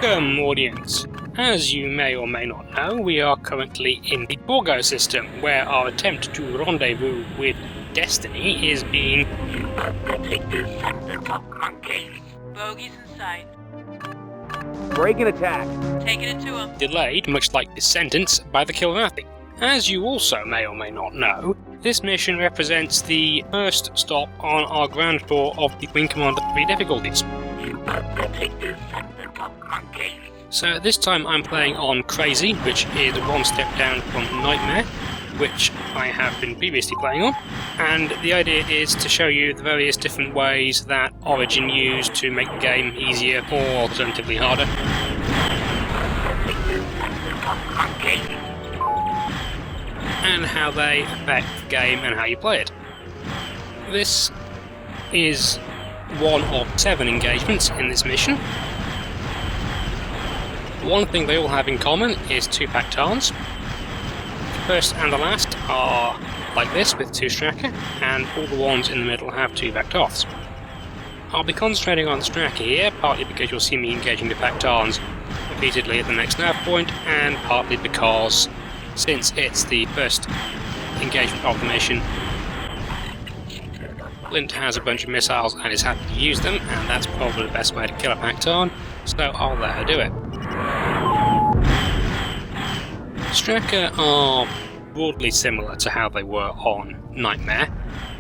Welcome, audience! As you may or may not know, we are currently in the Borgo system, where our attempt to rendezvous with Destiny is being... Bogies in sight. Break and attack. Taking it to him. delayed, much like this sentence, by the Kilrathi. As you also may or may not know, this mission represents the first stop on our grand tour of the Wing Commander 3 difficulties. So this time I'm playing on Crazy, which is one step down from Nightmare, which I have been previously playing on, and the idea is to show you the various different ways that Origin used to make the game easier or alternatively harder. And how they affect the game and how you play it. This is one of 7 engagements in this mission. One thing they all have in common is 2 Pactans. The first and the last are like this with 2 Straka, and all the ones in the middle have 2 Vaktoths. I'll be concentrating on the Straka here, partly because you'll see me engaging the Pactans repeatedly at the next nav point, and partly because, since it's the first engagement of the mission, Lint has a bunch of missiles and is happy to use them, and that's probably the best way to kill a Pactan, so I'll let her do it. Straka are broadly similar to how they were on Nightmare,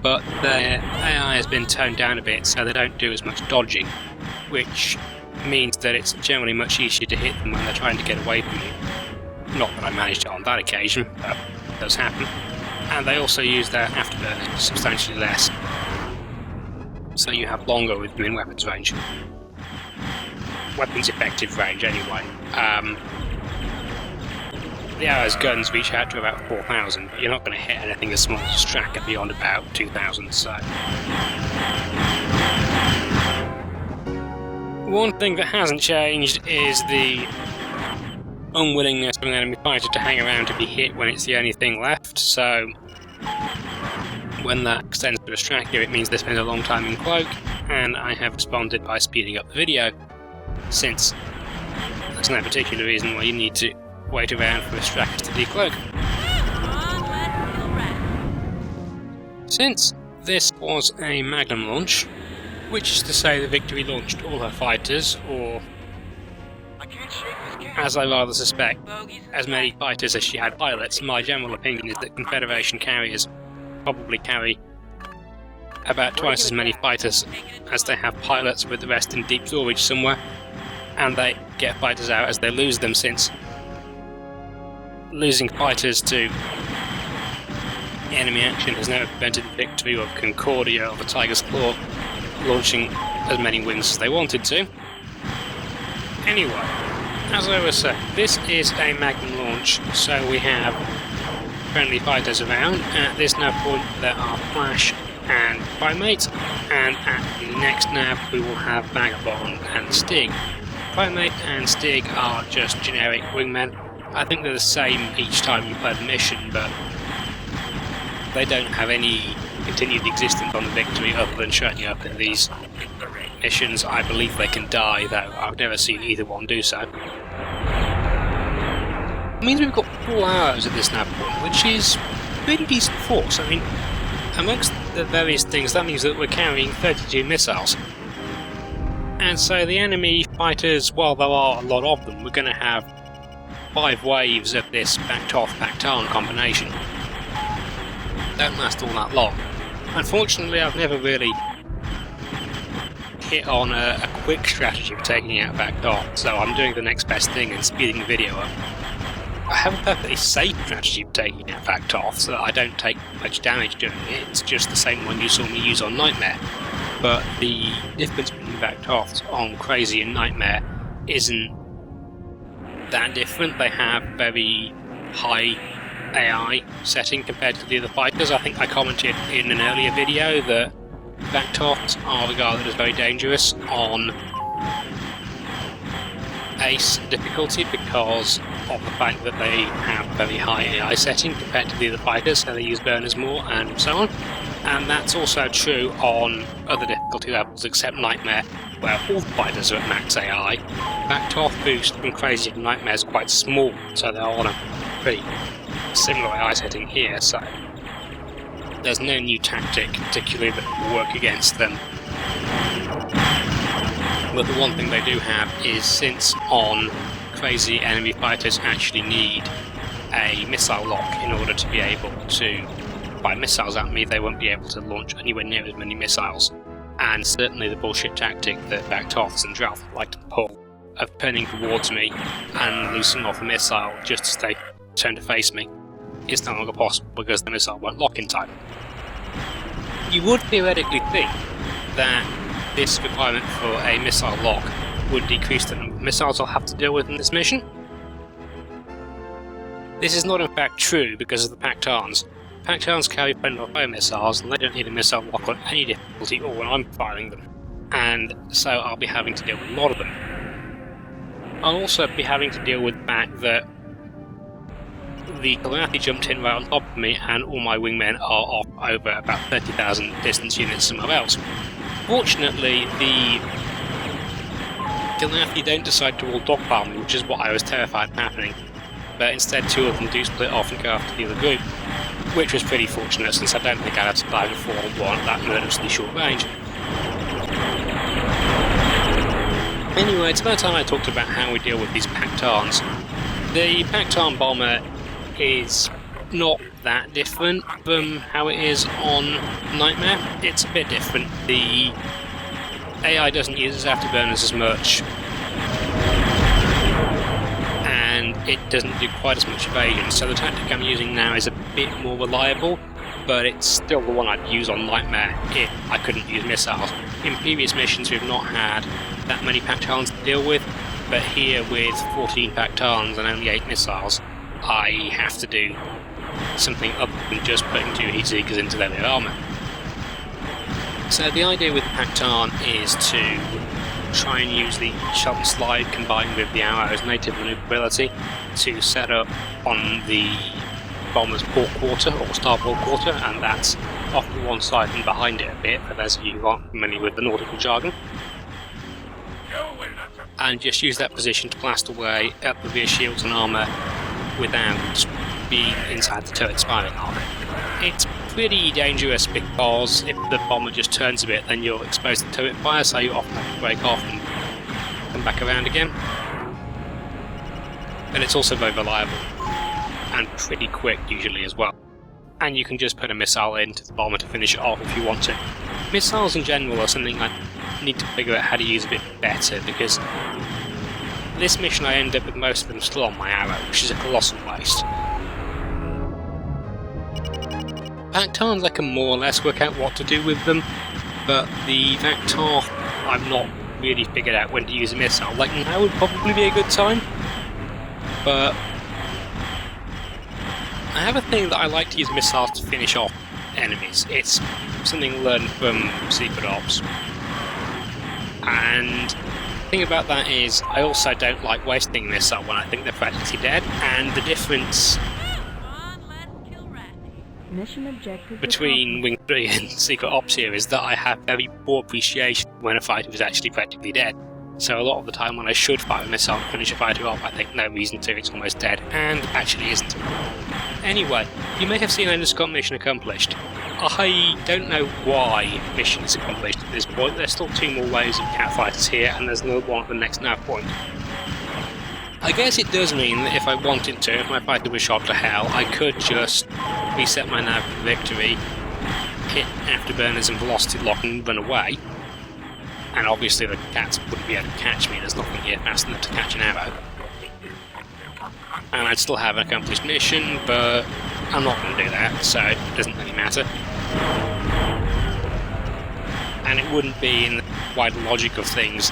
but their AI has been toned down a bit so they don't do as much dodging, which means that it's generally much easier to hit them when they're trying to get away from you. Not that I managed it on that occasion, but it does happen. And they also use their afterburner substantially less, so you have longer with them in weapons range. Weapons effective range, anyway. The arrow's guns reach out to about 4,000, but you're not going to hit anything as small as Straka beyond about 2,000, so... One thing that hasn't changed is the unwillingness of an enemy fighter to hang around to be hit when it's the only thing left, so when that extends to a Straka, it means they spend a long time in cloak, and I have responded by speeding up the video, since there's no particular reason why you need to wait around for a Straka to decloak. Since this was a Magnum launch, which is to say the Victory launched all her fighters, or, as I rather suspect, as many fighters as she had pilots, my general opinion is that Confederation carriers probably carry about twice as many fighters as they have pilots, with the rest in deep storage somewhere, and they get fighters out as they lose them, since losing fighters to enemy action has never prevented the Victory of Concordia or the Tiger's Claw launching as many wings as they wanted to. Anyway, as I was saying, this is a Magnum launch, so we have friendly fighters around. At this nav point there are Flash and Primate, and at the next nav we will have Vagabond and Stig. Primate and Stig are just generic wingmen. I think they're the same each time you play the mission, but they don't have any continued existence on the Victory other than showing up in these missions. I believe they can die, though I've never seen either one do so. It means we've got 4 arrows at this nav point, which is pretty decent force. I mean, amongst the various things, that means that we're carrying 32 missiles. And so the enemy fighters, while there are a lot of them, we're going to have 5 waves of this Vaktoth-Pactan combination. Don't last all that long. Unfortunately, I've never really hit on a quick strategy of taking out Vaktoth, so I'm doing the next best thing and speeding the video up. I have a perfectly safe strategy of taking out Vaktoth, so that I don't take much damage doing it. It's just the same one you saw me use on Nightmare. But the difference between Vaktoths on Crazy and Nightmare isn't that different. They have very high AI setting compared to the other fighters. I think I commented in an earlier video that Vaktoths are regarded as very dangerous on Ace difficulty because of the fact that they have very high AI setting compared to the other fighters, so they use burners more and so on. And that's also true on other difficulty levels except Nightmare, where all fighters are at max AI. Backed-off boost from Crazy to Nightmare is quite small, so they're on a pretty similar AI setting here, so there's no new tactic particularly that will work against them. But the one thing they do have is, since on Crazy enemy fighters actually need a missile lock in order to be able to fire missiles at me, they won't be able to launch anywhere near as many missiles. And certainly the bullshit tactic that Bactoffs and Drought like to pull of turning towards me and loosing off a missile just as they turn to face me is no longer possible because the missile won't lock in time. You would theoretically think that this requirement for a missile lock would decrease the number of missiles I'll have to deal with in this mission. This is not in fact true because of the Pactans. Pactans carry plenty of fire missiles and they don't need a missile lock on any difficulty or when I'm firing them, and so I'll be having to deal with a lot of them. I'll also be having to deal with the fact that the Goliath jumped in right on top of me and all my wingmen are off over about 30,000 distance units somewhere else. Fortunately, the Goliath don't decide to all dogpile me, which is what I was terrified of happening, but instead two of them do split off and go after the other group, which was pretty fortunate since I don't think I'd have survived a 4-on-1 at that murderously short range. Anyway, it's about time I talked about how we deal with these Pactans. The Pactan bomber is not that different from how it is on Nightmare. It's a bit different. The AI doesn't use its afterburners as much, and it doesn't do quite as much evasion, so the tactic I'm using now is a bit more reliable, but it's still the one I'd use on Nightmare if I couldn't use missiles. In previous missions we've not had that many Pactans to deal with, but here with 14 Pactans and only 8 missiles, I have to do something other than just putting 2 heat seekers into their rear armour. So the idea with Pactan is to try and use the shot and slide combined with the arrow's native manoeuvrability to set up on the bomber's port quarter or starboard quarter, and that's off to one side and behind it a bit for those of you who aren't familiar with the nautical jargon. And just use that position to blast away at the rear shields and armour without being inside the turret's firing armour. It's pretty dangerous because if the bomber just turns a bit, then you're exposed to turret fire, so you often have to break off and come back around again. And it's also very reliable and pretty quick usually as well. And you can just put a missile into the bomber to finish it off if you want to. Missiles in general are something I need to figure out how to use a bit better, because this mission I end up with most of them still on my arrow, which is a colossal waste. Pactans I can more or less work out what to do with them, but the Vector I've not really figured out when to use a missile. Like now would probably be a good time, but I have a thing that I like to use missiles to finish off enemies. It's something learned from Secret Ops. And the thing about that is, I also don't like wasting a missile when I think they're practically dead, and the difference between Wing 3 and Secret Ops here is that I have very poor appreciation when a fighter is actually practically dead. So a lot of the time when I should fire a missile and finish a fighter off, I think no reason to, it's almost dead, and actually isn't. Anyway, you may have seen I just got mission accomplished. I don't know why mission is accomplished at this point. There's still 2 more waves of cat fighters here, and there's another one at the next nav point. I guess it does mean that if I wanted to, if my fighter was shot to hell, I could just reset my nav for victory, hit afterburners and velocity lock and run away. And obviously the cats wouldn't be able to catch me, there's nothing here fast enough to catch an arrow. And I'd still have an accomplished mission, but I'm not going to do that, so it doesn't really matter. And it wouldn't be, in the wider logic of things,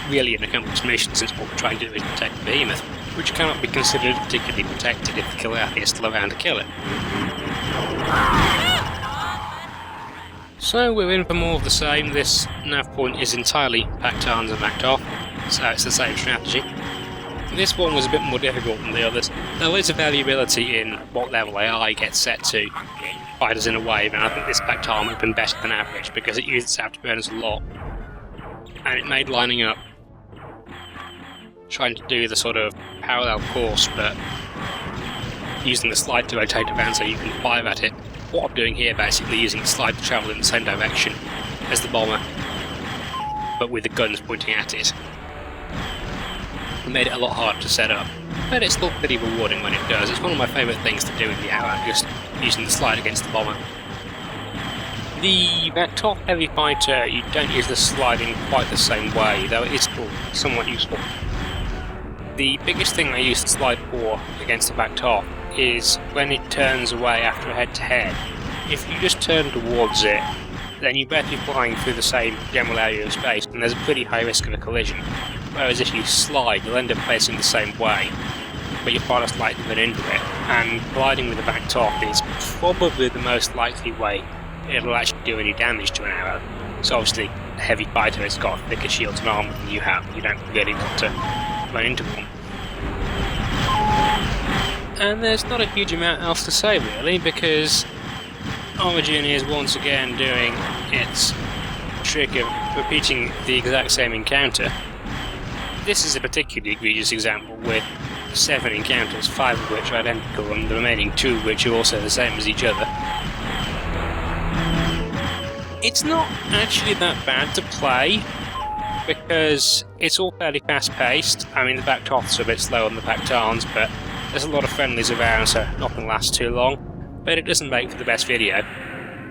really an accomplished mission, since what we're trying to do is protect the behemoth, which cannot be considered particularly protected if the Goliath is still around to kill it. So we're in for more of the same. This nav point is entirely Pactans and Vector, so it's the same strategy. This one was a bit more difficult than the others. There is a variability in what level AI gets set to fighters in a wave, and I think this Bactar would have been better than average because it used its afterburners a lot. And it made lining up, trying to do the sort of parallel course, but using the slide to rotate around so you can fire at it. What I'm doing here, basically using the slide to travel in the same direction as the bomber, but with the guns pointing at it. It made it a lot harder to set up, but it's still pretty rewarding when it does. It's one of my favourite things to do with the arrow, just using the slide against the bomber. The Bactar heavy fighter, you don't use the slide in quite the same way, though it is still somewhat useful. The biggest thing I use the slide for against the Bactar is when it turns away after a head-to-head. If you just turn towards it, then you're basically flying through the same general area of space, and there's a pretty high risk of a collision. Whereas if you slide, you'll end up facing the same way, but you're far less likely to run into it, and gliding with the Bactar is probably the most likely way it'll actually do any damage to an arrow. So obviously, a heavy fighter has got thicker shields and armour than you have, you don't really want to run into one. And there's not a huge amount else to say really, because Origin is once again doing its trick of repeating the exact same encounter. This is a particularly egregious example with 7 encounters, 5 of which are identical and the remaining 2 which are also the same as each other. It's not actually that bad to play, because it's all fairly fast-paced. I mean, the Bactars are a bit slower than the Bactars, but there's a lot of friendlies around, so nothing lasts too long. But it doesn't make for the best video.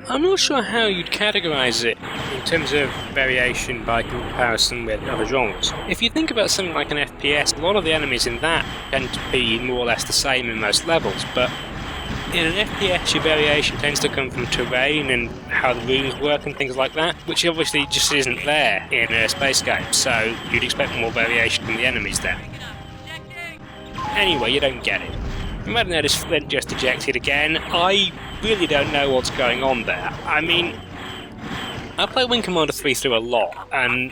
I'm not sure how you'd categorise it in terms of variation by comparison with other genres. If you think about something like an FPS, a lot of the enemies in that tend to be more or less the same in most levels, but in an FPS your variation tends to come from terrain and how the rooms work and things like that, which obviously just isn't there in a space game, so you'd expect more variation from the enemies there. Anyway, you don't get it. You might have noticed Flint just ejected again. I really don't know what's going on there. I mean, I play Wing Commander 3 through a lot, and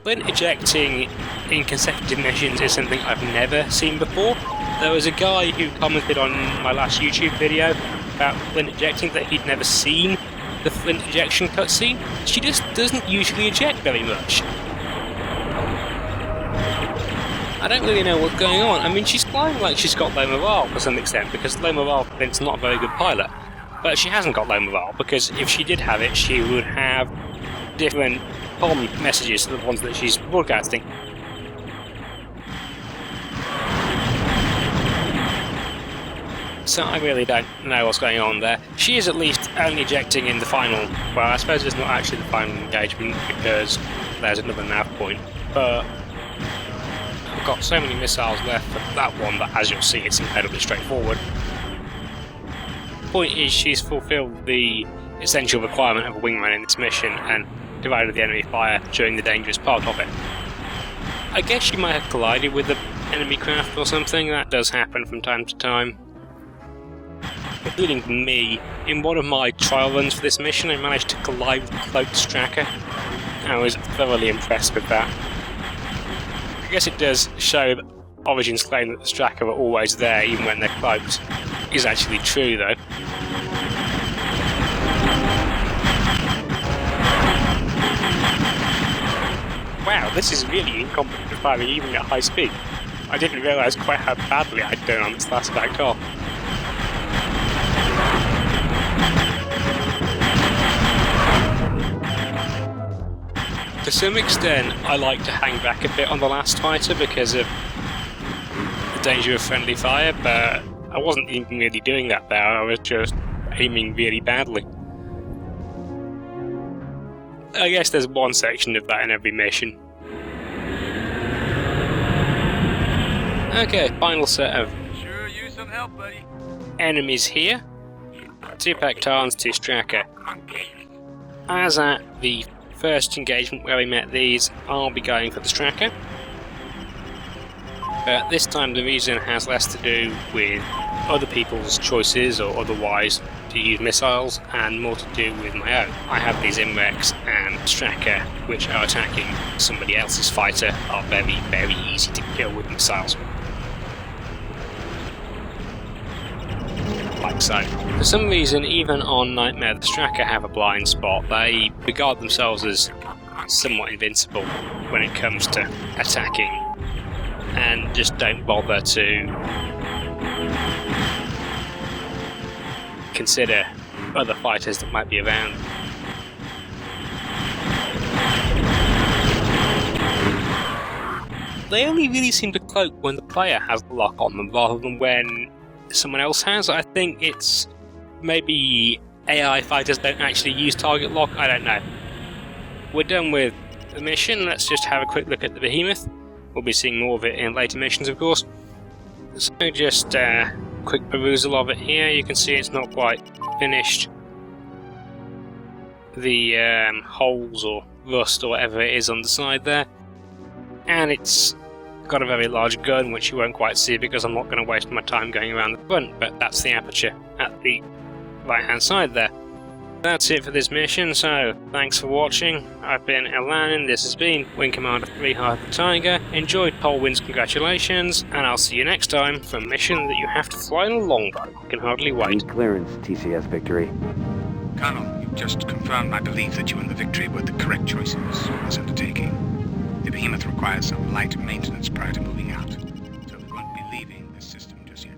Flint ejecting in consecutive missions is something I've never seen before. There was a guy who commented on my last YouTube video about Flint ejecting that he'd never seen the Flint ejection cutscene. She just doesn't usually eject very much. I don't really know what's going on. I mean, she's flying like she's got low morale to some extent, because low morale Flint's not a very good pilot. But she hasn't got low morale, because if she did have it, she would have different comm messages to the ones that she's broadcasting. So I really don't know what's going on there. She is at least only ejecting in the final... Well, I suppose it's not actually the final engagement, because there's another nav point. But I've got so many missiles left for that one that, as you'll see, it's incredibly straightforward. The point is, she's fulfilled the essential requirement of a wingman in this mission and divided the enemy fire during the dangerous part of it. I guess she might have collided with the enemy craft or something. That does happen from time to time. Including me. In one of my trial runs for this mission, I managed to collide with the cloaked Stracker. I was thoroughly impressed with that. I guess it does show that Origin's claim that the Stracker are always there, even when they're cloaked, is actually true, though. Wow, this is really incompetent firing even at high speed. I didn't realise quite how badly I'd done on this last Bactar. To some extent, I like to hang back a bit on the last fighter because of the danger of friendly fire, but I wasn't even really doing that there, I was just aiming really badly. I guess there's one section of that in every mission. Okay, final set of Sure use some help, buddy. enemies here. 2 Bactars, 2 Stracker. As at the first engagement where we met these, I'll be going for the Stracker. But this time the reason has less to do with other people's choices or otherwise to use missiles, and more to do with my own. I have these MREX and Stracker, which are attacking somebody else's fighter, are very, very easy to kill with missiles. like so. For some reason, even on Nightmare, the Straka have a blind spot. They regard themselves as somewhat invincible when it comes to attacking, and just don't bother to consider other fighters that might be around. They only really seem to cloak when the player has the lock on them rather than when someone else has. I think it's maybe AI fighters don't actually use target lock, I don't know. We're done with the mission, let's just have a quick look at the behemoth. We'll be seeing more of it in later missions, of course. So just a quick perusal of it here. You can see it's not quite finished. The holes or rust or whatever it is on the side there. And it's got a very large gun, which you won't quite see because I'm not going to waste my time going around the front, but that's the aperture at the right hand side there. That's it for this mission, so thanks for watching. I've been Elan and this has been Wing Commander 3 Heart of the Tiger. Enjoyed Polwin's congratulations, and I'll see you next time for a mission that you have to fly in a longbow. I can hardly wait. Need clearance, TCS Victory. Colonel, you've just confirmed my belief that you and the Victory were the correct choices for this undertaking. The Behemoth requires some light maintenance prior to moving out, so we won't be leaving this system just yet.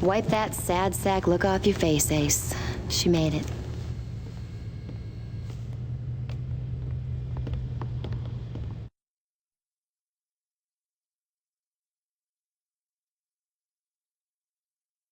Wipe that sad sack look off your face, Ace. She made it.